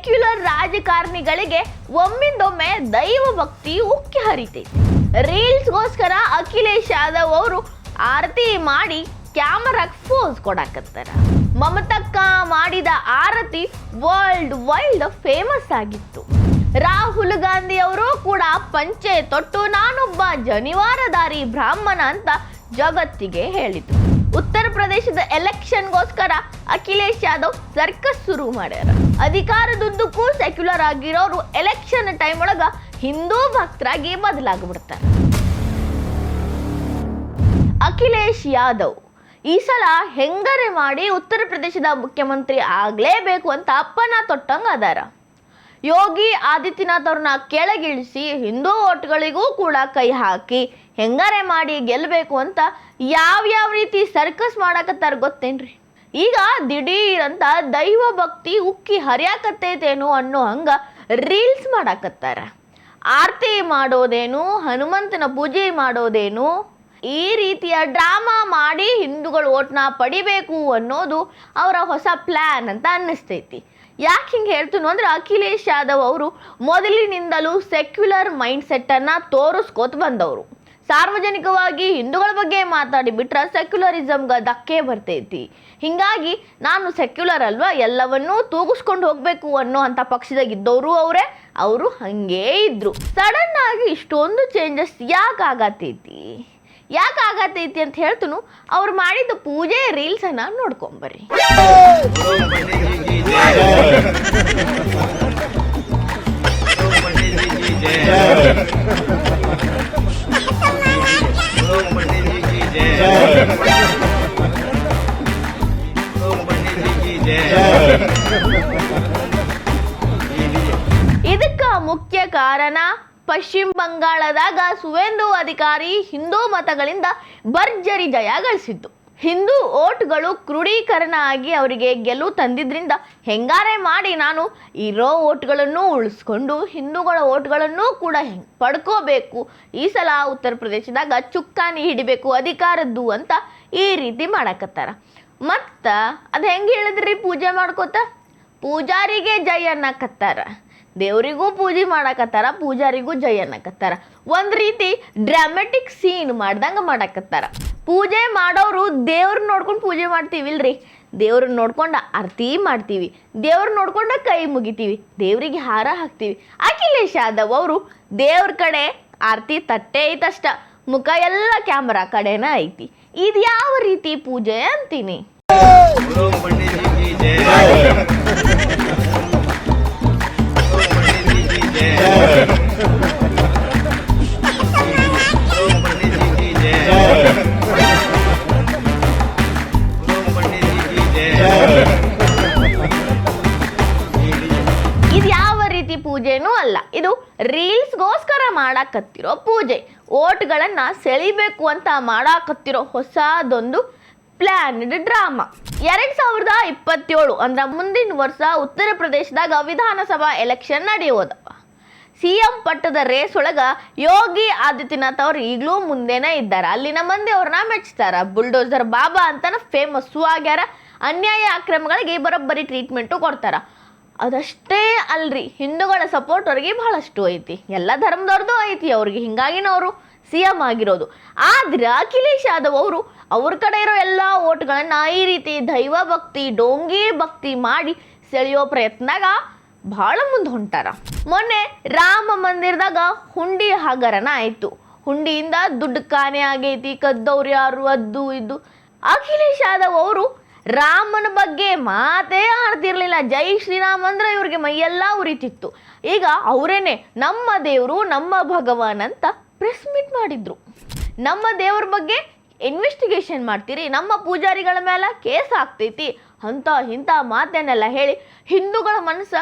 Secular ರಾಜಕಾರಣಿಗಳಿಗೆ ಒಮ್ಮಿಂದೊಮ್ಮೆ ದೈವ ಭಕ್ತಿ ಉಕ್ಕಿ ಹರಿತೈತಿ. ರೀಲ್ಸ್ಗೋಸ್ಕರ ಅಖಿಲೇಶ್ ಯಾದವ್ ಅವರು ಆರತಿ ಮಾಡಿ ಕ್ಯಾಮರಾಗ್ ಫೋಸ್ ಕೊಡಾಕತ್ತಾರ. ಮಮತಕ್ಕ ಮಾಡಿದ ಆರತಿ ವರ್ಲ್ಡ್ ವೈಲ್ಡ್ ಫೇಮಸ್ ಆಗಿತ್ತು. ರಾಹುಲ್ ಗಾಂಧಿ ಅವರು ಕೂಡ ಪಂಚೆ ತೊಟ್ಟು ನಾನೊಬ್ಬ ಜನಿವಾರಧಾರಿ ಬ್ರಾಹ್ಮಣ ಅಂತ ಜಗತ್ತಿಗೆ ಹೇಳಿದ್ರು. ಉತ್ತರ ಪ್ರದೇಶದ ಎಲೆಕ್ಷನ್ಗೋಸ್ಕರ ಅಖಿಲೇಶ್ ಯಾದವ್ ಸರ್ಕಸ್ ಶುರು ಮಾಡ್ಯಾರ. ಅಧಿಕಾರದುದ್ದಕ್ಕೂ ಸೆಕ್ಯುಲರ್ ಆಗಿರೋರು ಎಲೆಕ್ಷನ್ ಟೈಮ್ ಒಳಗ ಹಿಂದೂ ಭಕ್ತರಾಗಿ ಬದಲಾಗ್ಬಿಡ್ತಾರೆ. ಅಖಿಲೇಶ್ ಯಾದವ್ ಈ ಸಲ ಹೆಂಗರೆ ಮಾಡಿ ಉತ್ತರ ಪ್ರದೇಶದ ಮುಖ್ಯಮಂತ್ರಿ ಆಗ್ಲೇಬೇಕು ಅಂತ ಅಪ್ಪನ ತೊಟ್ಟಂಗ ಅದಾರ. ಯೋಗಿ ಆದಿತ್ಯನಾಥ್ ಅವ್ರನ್ನ ಕೆಳಗಿಳಿಸಿ ಹಿಂದೂ ಓಟ್ಗಳಿಗೂ ಕೂಡ ಕೈ ಹಾಕಿ ಹೆಂಗಾರೆ ಮಾಡಿ ಗೆಲ್ಲಬೇಕು ಅಂತ ಯಾವ ರೀತಿ ಸರ್ಕಸ್ ಮಾಡಾಕತ್ತಾರ ಗೊತ್ತೇನ್ರಿ? ಈಗ ದಿಢೀರಂತ ದೈವ ಭಕ್ತಿ ಉಕ್ಕಿ ಹರಿಯಾಕತ್ತೈತೇನೋ ಅನ್ನೋ ಹಂಗ ರೀಲ್ಸ್ ಮಾಡಾಕತ್ತಾರ. ಆರತಿ ಮಾಡೋದೇನು, ಹನುಮಂತನ ಪೂಜೆ ಮಾಡೋದೇನು, ಈ ರೀತಿಯ ಡ್ರಾಮಾ ಮಾಡಿ ಹಿಂದೂಗಳು ಓಟ್ನ ಪಡಿಬೇಕು ಅನ್ನೋದು ಅವರ ಹೊಸ ಪ್ಲಾನ್ ಅಂತ ಅನ್ನಿಸ್ತೈತಿ. ಯಾಕೆ ಹಿಂಗೆ ಹೇಳ್ತೀನೋ ಅಂದ್ರೆ ಅಖಿಲೇಶ್ ಯಾದವ್ ಅವರು ಮೊದಲಿನಿಂದಲೂ ಸೆಕ್ಯುಲರ್ ಮೈಂಡ್ ಸೆಟ್ ಅನ್ನ ತೋರಿಸ್ಕೋತ ಬಂದವರು. ಸಾರ್ವಜನಿಕವಾಗಿ ಹಿಂದೂಗಳ ಬಗ್ಗೆ ಮಾತಾಡಿ ಬಿಟ್ರೆ ಸೆಕ್ಯುಲರಿಸಮ್ಗೆ ಧಕ್ಕೆ ಬರ್ತೈತಿ. ಹಿಂಗಾಗಿ ನಾನು ಸೆಕ್ಯುಲರ್ ಅಲ್ವಾ, ಎಲ್ಲವನ್ನೂ ತೂಗಿಸ್ಕೊಂಡು ಹೋಗ್ಬೇಕು ಅನ್ನೋ ಅಂತ ಪಕ್ಷದಾಗಿದ್ದವರು ಅವರು ಹಂಗೇ ಇದ್ರು. ಸಡನ್ ಆಗಿ ಇಷ್ಟೊಂದು ಚೇಂಜಸ್ ಯಾಕೆ ಆಗತೈತಿ ಅಂತ ಹೇಳ್ತನು. ಅವ್ರು ಮಾಡಿದ ಪೂಜೆ ರೀಲ್ಸ್ ಅನ್ನ ನೋಡ್ಕೊಂಬರ್ರಿ. ಇದಕ್ಕ ಮುಖ್ಯ ಕಾರಣ ಪಶ್ಚಿಮ ಬಂಗಾಳದಾಗ ಸುವೇಂದು ಅಧಿಕಾರಿ ಹಿಂದೂ ಮತಗಳಿಂದ ಭರ್ಜರಿ ಜಯ ಗಳಿಸಿದ್ದು. ಹಿಂದೂ ಓಟ್ಗಳು ಕ್ರೋಢೀಕರಣ ಆಗಿ ಅವರಿಗೆ ಗೆಲುವು ತಂದಿದ್ರಿಂದ ಹೆಂಗಾರೆ ಮಾಡಿ ನಾನು ಇರೋ ಓಟ್ಗಳನ್ನು ಉಳಿಸ್ಕೊಂಡು ಹಿಂದೂಗಳ ಓಟ್ಗಳನ್ನು ಕೂಡ ಪಡ್ಕೋಬೇಕು, ಈ ಸಲ ಉತ್ತರ ಪ್ರದೇಶದಾಗ ಚುಕ್ಕಾಣಿ ಹಿಡಿಬೇಕು ಅಧಿಕಾರದ್ದು ಅಂತ ಈ ರೀತಿ ಮಾಡಕತ್ತಾರ. ಮತ್ತು ಅದು ಹೆಂಗೆ ಹೇಳಿದ್ರಿ? ಪೂಜೆ ಮಾಡ್ಕೋತ ಪೂಜಾರಿಗೆ ಜೈ ಅನ್ನಕತ್ತಾರ, ದೇವರಿಗೂ ಪೂಜೆ ಮಾಡಕತ್ತಾರ, ಪೂಜಾರಿಗೂ ಜೈ ಅನ್ನಕತ್ತಾರ. ಒಂದು ರೀತಿ ಡ್ರಾಮೆಟಿಕ್ ಸೀನ್ ಮಾಡ್ದಂಗೆ ಮಾಡಕತ್ತಾರ. ಪೂಜೆ ಮಾಡೋರು ದೇವ್ರನ್ನ ನೋಡ್ಕೊಂಡು ಪೂಜೆ ಮಾಡ್ತೀವಿಲ್ರಿ, ದೇವ್ರನ್ನ ನೋಡ್ಕೊಂಡು ಆರತಿ ಮಾಡ್ತೀವಿ, ದೇವ್ರನ್ನ ನೋಡ್ಕೊಂಡು ಕೈ ಮುಗಿತೀವಿ, ದೇವರಿಗೆ ಹಾರ ಹಾಕ್ತೀವಿ. ಅಖಿಲೇಶ್ ಯಾದವ್ ಅವರು ದೇವ್ರ ಕಡೆ ಆರತಿ ತಟ್ಟೆ ಐತಷ್ಟ, ಮುಖ ಎಲ್ಲ ಕ್ಯಾಮ್ರಾ ಕಡೆನ ಐತಿ. ಇದು ಯಾವ ರೀತಿ ಪೂಜೆ ಅಂತೀನಿ? ಇದು ಯಾವ ರೀತಿ ಪೂಜೆನೂ ಅಲ್ಲ, ಇದು ರೀಲ್ಸ್ಗೋಸ್ಕರ ಮಾಡಾಕತ್ತಿರೋ ಪೂಜೆ. ಓಟ್ಗಳನ್ನ ಸೆಳಿಬೇಕು ಅಂತ ಮಾಡಾಕತ್ತಿರೋ ಹೊಸದೊಂದು ಪ್ಲಾನ್ಡ್ ಡ್ರಾಮಾ. 2027 ಅಂದ್ರೆ ಮುಂದಿನ ವರ್ಷ ಉತ್ತರ ಪ್ರದೇಶದಾಗ ವಿಧಾನಸಭಾ ಎಲೆಕ್ಷನ್ ನಡೆಯೋದವ. CM ಪಟ್ಟದ ರೇಸ್ ಒಳಗ ಯೋಗಿ ಆದಿತ್ಯನಾಥ್ ಅವ್ರು ಈಗಲೂ ಮುಂದೆನೇ ಇದ್ದಾರೆ. ಅಲ್ಲಿನ ಮಂದಿ ಅವ್ರನ್ನ ಮೆಚ್ತಾರ. ಬುಲ್ಡೋಸರ್ ಬಾಬಾ ಅಂತಾನೆ ಫೇಮಸ್ಸು ಆಗ್ಯಾರ. ಅನ್ಯಾಯ ಅಕ್ರಮಗಳಿಗೆ ಬರೋಬ್ಬರಿ ಟ್ರೀಟ್ಮೆಂಟು ಕೊಡ್ತಾರ. ಅದಷ್ಟೇ ಅಲ್ರಿ, ಹಿಂದೂಗಳ ಸಪೋರ್ಟ್ ಅವ್ರಿಗೆ ಬಹಳಷ್ಟು ಐತಿ, ಎಲ್ಲ ಧರ್ಮದವ್ರದ್ದು ಐತಿ ಅವ್ರಿಗೆ, ಹಿಂಗಾಗಿನ ಅವರು CM ಆಗಿರೋದು. ಆದ್ರೆ ಅಖಿಲೇಶ್ ಯಾದವ್ ಅವರು ಅವ್ರ ಕಡೆ ಇರೋ ಎಲ್ಲ ಓಟ್ಗಳನ್ನ ಈ ರೀತಿ ದೈವ ಭಕ್ತಿ, ಡೋಂಗಿ ಭಕ್ತಿ ಮಾಡಿ ಸೆಳೆಯೋ ಪ್ರಯತ್ನಾಗ ಬಹಳ ಮುಂದೆ ಹೊಂಟಾರ. ಮೊನ್ನೆ ರಾಮ ಮಂದಿರದಾಗ ಹುಂಡಿ ಹಗರಣ ಆಯ್ತು. ಹುಂಡಿಯಿಂದ ದುಡ್ಡು ಕಾಣೆ ಆಗೈತಿ, ಕದ್ದವ್ರು ಯಾರು, ಅದು ಇದು. ಅಖಿಲೇಶ್ ಯಾದವ್ ಅವರು ರಾಮನ ಬಗ್ಗೆ ಮಾತೇ ಆಡ್ತಿರ್ಲಿಲ್ಲ. ಜೈ ಶ್ರೀರಾಮ್ ಅಂದ್ರೆ ಇವ್ರಿಗೆ ಮೈಯೆಲ್ಲ ಉರಿತಿತ್ತು. ಈಗ ಅವರೇನೆ ನಮ್ಮ ದೇವರು, ನಮ್ಮ ಭಗವಾನ್ ಅಂತ ಪ್ರೆಸ್ ಮೀಟ್ ಮಾಡಿದ್ರು. ನಮ್ಮ ದೇವ್ರ ಬಗ್ಗೆ ಇನ್ವೆಸ್ಟಿಗೇಷನ್ ಮಾಡ್ತೀರಿ, ನಮ್ಮ ಪೂಜಾರಿಗಳ ಮೇಲೆ ಕೇಸ್ ಆಗ್ತೈತಿ ಅಂತ ಇಂಥ ಮಾತನ್ನೆಲ್ಲ ಹೇಳಿ ಹಿಂದೂಗಳ ಮನಸ್ಸ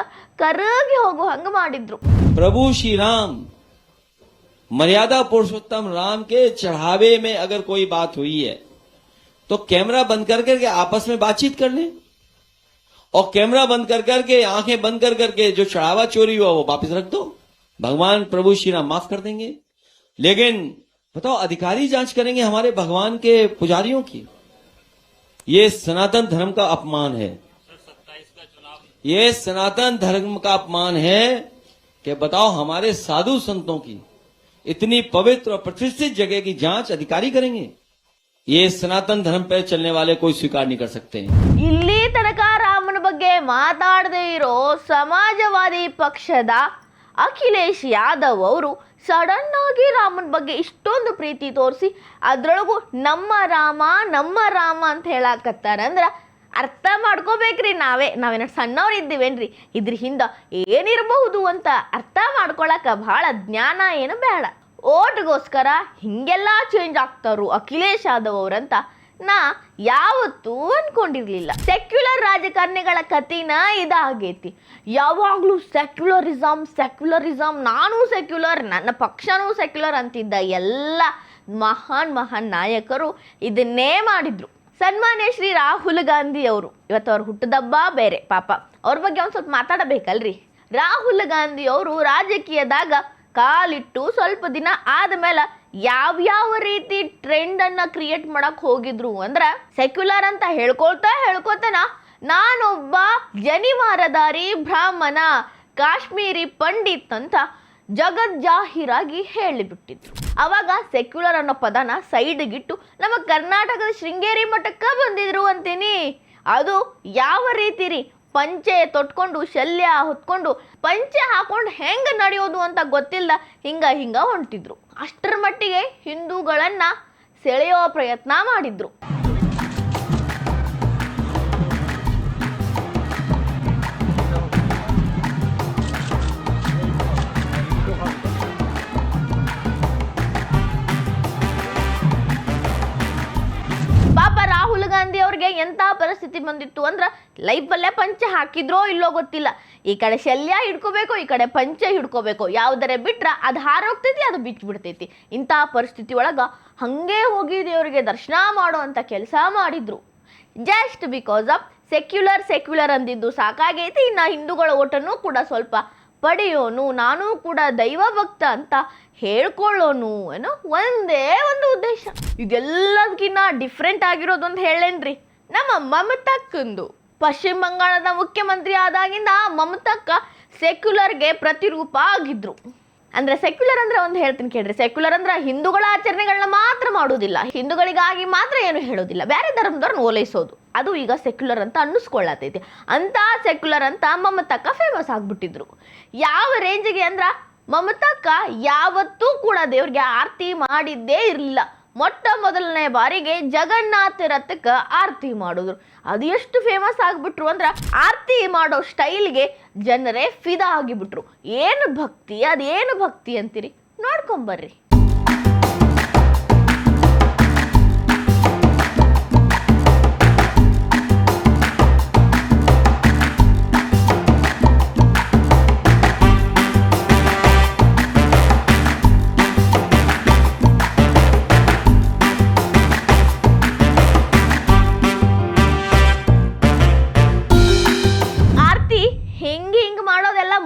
ಕರಗಿ ಹೋಗೋ ಹಂಗ ಮಾಡಿದ್ರು. प्रभु श्री राम मर्यादा पुरुषोत्तम राम के चढ़ावे में अगर कोई बात हुई है तो कैमरा बंद कर करके आपस में बातचीत कर लें, और कैमरा बंद कर करके आंखें बंद कर करके जो चढ़ावा चोरी हुआ वो वापस रख दो, भगवान प्रभु श्री राम माफ कर देंगे। लेकिन बताओ, अधिकारी जांच करेंगे हमारे भगवान के पुजारियों की? ये सनातन धर्म का अपमान है। ये सनातन धर्म का अपमान है कि बताओ हमारे साधु संतों की इतनी पवित्र और प्रतिष्ठित जगह की जांच अधिकारी करेंगे? ये सनातन धर्म पर चलने वाले कोई स्वीकार नहीं कर सकते। ಇಲ್ಲಿ ತನಕ ರಾಮನ ಬಗ್ಗೆ ಮಾತಾಡದೇ ಇರೋ ಸಮಾಜವಾದಿ ಪಕ್ಷದ ಅಖಿಲೇಶ್ ಯಾದವ್ ಅವರು ಸಡನ್ ಆಗಿ ರಾಮನ ಬಗ್ಗೆ ಇಷ್ಟೊಂದು ಪ್ರೀತಿ ತೋರಿಸಿ ಅದ್ರೊಳಗೂ ನಮ್ಮ ರಾಮ ಅಂತ ಹೇಳಾಕತ್ತಾರಂದ್ರ ಅರ್ಥ ಮಾಡ್ಕೋಬೇಕ್ರಿ. ನಾವೇನ ಸಣ್ಣವ್ರು ಇದ್ದೀವೇನ್ರಿ, ಇದ್ರ ಹಿಂದ ಏನಿರಬಹುದು ಅಂತ ಅರ್ಥ ಮಾಡ್ಕೊಳಕ ಬಹಳ ಜ್ಞಾನ ಏನು ಬೇಡ. ಓಟ್ಗೋಸ್ಕರ ಹಿಂಗೆಲ್ಲ ಚೇಂಜ್ ಆಗ್ತಾರು ಅಖಿಲೇಶ್ ಯಾದವ್ ಅವ್ರಂತ ನಾ ಯಾವತ್ತೂ ಅನ್ಕೊಂಡಿರ್ಲಿಲ್ಲ. ಸೆಕ್ಯುಲರ್ ರಾಜಕಾರಣಿಗಳ ಕಥೆನ ಇದಾಗೈತಿ. ಯಾವಾಗ್ಲೂ ಸೆಕ್ಯುಲರಿಸಮ್, ನಾನು ಸೆಕ್ಯುಲರ್, ನನ್ನ ಪಕ್ಷನೂ ಸೆಕ್ಯುಲರ್ ಅಂತಿದ್ದ ಎಲ್ಲ ಮಹಾನ್ ನಾಯಕರು ಇದನ್ನೇ ಮಾಡಿದ್ರು. ಸನ್ಮಾನ್ಯ ಶ್ರೀ ರಾಹುಲ್ ಗಾಂಧಿ ಅವರು ಇವತ್ತು ಅವ್ರ ಹುಟ್ಟದಬ್ಬ ಬೇರೆ, ಪಾಪ ಅವ್ರ ಬಗ್ಗೆ ಒಂದು ಸ್ವಲ್ಪ ಮಾತಾಡಬೇಕಲ್ರಿ. ರಾಹುಲ್ ಗಾಂಧಿ ಅವರು ರಾಜಕೀಯದಾಗ ಕಾಲಿಟ್ಟು ಸ್ವಲ್ಪ ದಿನ ಆದ್ಮೇಲೆ ಯಾವ್ಯಾವ ರೀತಿ ಟ್ರೆಂಡ್ ಅನ್ನ ಕ್ರಿಯೇಟ್ ಮಾಡಕ್ ಹೋಗಿದ್ರು ಅಂದ್ರೆ, ಸೆಕ್ಯುಲರ್ ಅಂತ ಹೇಳ್ಕೊಳ್ತಾನ ನಾನೊಬ್ಬ ಜನಿವಾರಧಾರಿ ಬ್ರಾಹ್ಮಣ, ಕಾಶ್ಮೀರಿ ಪಂಡಿತ್ ಅಂತ ಜಗಜ್ಜಾಹೀರಾಗಿ ಹೇಳಿಬಿಟ್ಟಿದ್ರು. ಅವಾಗ ಸೆಕ್ಯುಲರ್ ಅನ್ನೋ ಪದನ ಸೈಡ್ಗಿಟ್ಟು ನಮ್ಮ ಕರ್ನಾಟಕದ ಶೃಂಗೇರಿ ಮಠಕ್ಕೆ ಬಂದಿದ್ರು ಅಂತೀನಿ. ಅದು ಯಾವ ರೀತಿ ರೀ, ಪಂಚೆ ತೊಟ್ಕೊಂಡು ಶಲ್ಯ ಹೊತ್ಕೊಂಡು ಪಂಚೆ ಹಾಕೊಂಡು ಹೆಂಗೆ ನಡೆಯೋದು ಅಂತ ಗೊತ್ತಿಲ್ಲ, ಹಿಂಗ ಹೊಂಟಿದ್ರು. ಅಷ್ಟರ ಮಟ್ಟಿಗೆ ಹಿಂದೂಗಳನ್ನ ಸೆಳೆಯೋ ಪ್ರಯತ್ನ ಮಾಡಿದ್ರು. ಪಾಪ ರಾಹುಲ್ ಗಾಂಧಿ ಅವ್ರಿಗೆ ಎಂಥ ಪರಿಸ್ಥಿತಿ ಬಂದಿತ್ತು ಅಂದ್ರೆ, ಲೈಫಲ್ಲೇ ಪಂಚೆ ಹಾಕಿದ್ರೋ ಇಲ್ಲೋ ಗೊತ್ತಿಲ್ಲ. ಈ ಕಡೆ ಶಲ್ಯ ಹಿಡ್ಕೋಬೇಕು, ಈ ಕಡೆ ಪಂಚೆ ಹಿಡ್ಕೋಬೇಕು, ಯಾವುದರೇ ಬಿಟ್ರೆ ಅದು ಹಾರೋಗ್ತೈತಿ, ಅದು ಬಿಚ್ಚಿಬಿಡ್ತೈತಿ. ಇಂಥ ಪರಿಸ್ಥಿತಿ ಒಳಗೆ ಹಂಗೆ ಹೋಗಿ ದೇವರಿಗೆ ದರ್ಶನ ಮಾಡುವಂಥ ಕೆಲಸ ಮಾಡಿದ್ರು. ಜಸ್ಟ್ ಬಿಕಾಸ್ ಆಫ್ ಸೆಕ್ಯುಲರ್ ಅಂದಿದ್ದು ಸಾಕಾಗೈತಿ, ಇನ್ನು ಹಿಂದೂಗಳ ಓಟನ್ನು ಕೂಡ ಸ್ವಲ್ಪ ಪಡೆಯೋನು, ನಾನು ಕೂಡ ದೈವ ಭಕ್ತ ಅಂತ ಹೇಳ್ಕೊಳ್ಳೋನು ಅನ್ನೋ ಒಂದೇ ಒಂದು ಉದ್ದೇಶ. ಇದೆಲ್ಲದಕ್ಕಿಂತ ಡಿಫ್ರೆಂಟ್ ಆಗಿರೋದೊಂದು ಹೇಳೇನ್ರಿ, ನಮ್ಮ ಮಮತಕ್ಕಂದು. ಪಶ್ಚಿಮ ಬಂಗಾಳದ ಮುಖ್ಯಮಂತ್ರಿ ಆದಾಗಿಂದ ಮಮತಕ್ಕ ಸೆಕ್ಯುಲರ್ಗೆ ಪ್ರತಿರೂಪ ಆಗಿದ್ರು. ಅಂದ್ರೆ ಸೆಕ್ಯುಲರ್ ಅಂದ್ರೆ ಒಂದು ಹೇಳ್ತೀನಿ ಕೇಳ್ರಿ, ಸೆಕ್ಯುಲರ್ ಅಂದ್ರೆ ಹಿಂದೂಗಳ ಆಚರಣೆಗಳನ್ನ ಮಾತ್ರ ಮಾಡೋದಿಲ್ಲ, ಹಿಂದೂಗಳಿಗಾಗಿ ಮಾತ್ರ ಏನು ಹೇಳೋದಿಲ್ಲ, ಬೇರೆ ಧರ್ಮದವ್ರನ್ನ ಓಲೈಸೋದು. ಅದು ಈಗ ಸೆಕ್ಯುಲರ್ ಅಂತ ಅನ್ನಿಸ್ಕೊಳ್ಳತೈತಿ. ಅಂತ ಸೆಕ್ಯುಲರ್ ಅಂತ ಮಮತಕ್ಕ ಫೇಮಸ್ ಆಗ್ಬಿಟ್ಟಿದ್ರು. ಯಾವ ರೇಂಜಿಗೆ ಅಂದ್ರ, ಮಮತಕ್ಕ ಯಾವತ್ತೂ ಕೂಡ ದೇವ್ರಿಗೆ ಆರತಿ ಮಾಡಿದ್ದೇ ಇರಲಿಲ್ಲ. ಮೊದಲನೇ ಬಾರಿಗೆ ಜಗನ್ನಾಥ ರಥಕ್ಕೆ ಆರತಿ ಮಾಡಿದ್ರು. ಅದು ಎಷ್ಟು ಫೇಮಸ್ ಆಗಿಬಿಟ್ರು ಅಂದ್ರೆ, ಆರತಿ ಮಾಡೋ ಸ್ಟೈಲ್ಗೆ ಜನರೇ ಫಿದಾ ಆಗಿಬಿಟ್ರು. ಅದೇನು ಭಕ್ತಿ ಅಂತೀರಿ, ನೋಡ್ಕೊಂಬರ್ರಿ.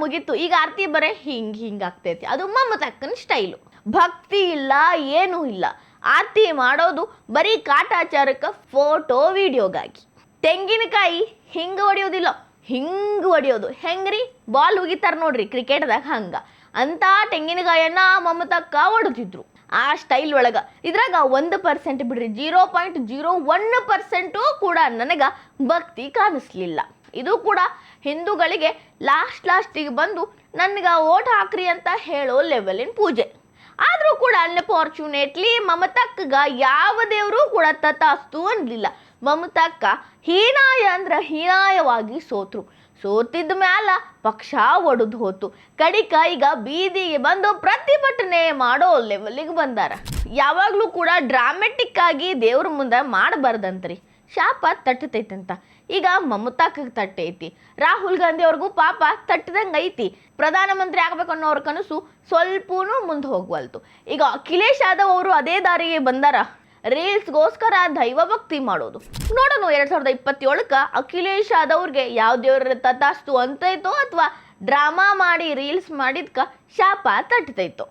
ಮುಗಿತು, ಈಗ ಆರತಿ ಬರೇ ಹಿಂಗ ಆಗ್ತೈತಿ. ಅದು ಮಮತಕ್ಕನ ಸ್ಟೈಲು. ಭಕ್ತಿ ಇಲ್ಲ, ಏನೂ ಇಲ್ಲ. ಆರತಿ ಮಾಡೋದು ಬರೀ ಕಾಟಾಚಾರಕ್ಕೆ, ಫೋಟೋ ವಿಡಿಯೋಗಾಗಿ. ತೆಂಗಿನಕಾಯಿ ಹಿಂಗೆ ಹೊಡಿಯೋದಿಲ್ಲ, ಹಿಂಗೆ ಹೊಡಿಯೋದು. ಹೆಂಗ್ರಿ, ಬಾಲ್ ಉಗಿತಾರ ನೋಡ್ರಿ ಕ್ರಿಕೆಟ್ದಾಗ, ಹಂಗ ಅಂತ ತೆಂಗಿನಕಾಯನ್ನ ಮಮತಕ್ಕ ಹೊಡೆದಿದ್ರು ಆ ಸ್ಟೈಲ್ ಒಳಗ. ಇದ್ರಾಗ 1% ಬಿಡ್ರಿ, 0.01% ಕೂಡ ನನಗ ಭಕ್ತಿ ಕಾಣಿಸ್ಲಿಲ್ಲ. ಇದು ಕೂಡ ಹಿಂದೂಗಳಿಗೆ ಲಾಸ್ಟಿಗೆ ಬಂದು ನನಗೆ ಓಟ್ ಹಾಕ್ರಿ ಅಂತ ಹೇಳೋ ಲೆವೆಲಿನ ಪೂಜೆ. ಆದರೂ ಕೂಡ ಅನ್ಫಾರ್ಚುನೇಟ್ಲಿ ಮಮತಕ್ಕಗ ಯಾವ ದೇವರು ಕೂಡ ತಥಾಸ್ತು ಅನ್ಲಿಲ್ಲ. ಮಮತಕ್ಕ ಹೀನಾಯವಾಗಿ ಸೋತಿದ್ದ ಮ್ಯಾಲ ಪಕ್ಷ ಒಡೆದು ಹೋತು. ಕಡಿಕ ಈಗ ಬೀದಿಗೆ ಬಂದು ಪ್ರತಿಭಟನೆ ಮಾಡೋ ಲೆವೆಲಿಗೆ ಬಂದಾರ. ಯಾವಾಗಲೂ ಕೂಡ ಡ್ರಾಮೆಟಿಕ್ ಆಗಿ ದೇವ್ರ ಮುಂದೆ ಮಾಡಬಾರ್ದಂತ್ರಿ, ಶಾಪ ತಟ್ಟತೈತಂತ. ಈಗ ಮಮತಾಕ ತಟ್ಟೈತಿ, ರಾಹುಲ್ ಗಾಂಧಿ ಅವ್ರಿಗೂ ಪಾಪ ತಟ್ಟದಂಗೆ ಐತಿ. ಪ್ರಧಾನಮಂತ್ರಿ ಆಗ್ಬೇಕು ಅನ್ನೋರ ಕನಸು ಸ್ವಲ್ಪನೂ ಮುಂದೆ ಹೋಗ್ವಲ್ತು. ಈಗ ಅಖಿಲೇಶ್ ಯಾದವ್ ಅವರು ಅದೇ ದಾರಿಗೆ ಬಂದಾರ, ರೀಲ್ಸ್ಗೋಸ್ಕರ ದೈವ ಭಕ್ತಿ ಮಾಡೋದು. ನೋಡೋಣ 2027ಕ್ಕೆ ಅಖಿಲೇಶ್ ಯಾದವ್ ಅವ್ರಿಗೆ ಯಾವ ದೇವ್ರ ತಥಾಸ್ತು ಅಂತೈತೋ ಅಥವಾ ಡ್ರಾಮಾ ಮಾಡಿ ರೀಲ್ಸ್ ಮಾಡಿದ್ಕ ಶಾಪ ತಟ್ಟತೈತೋ.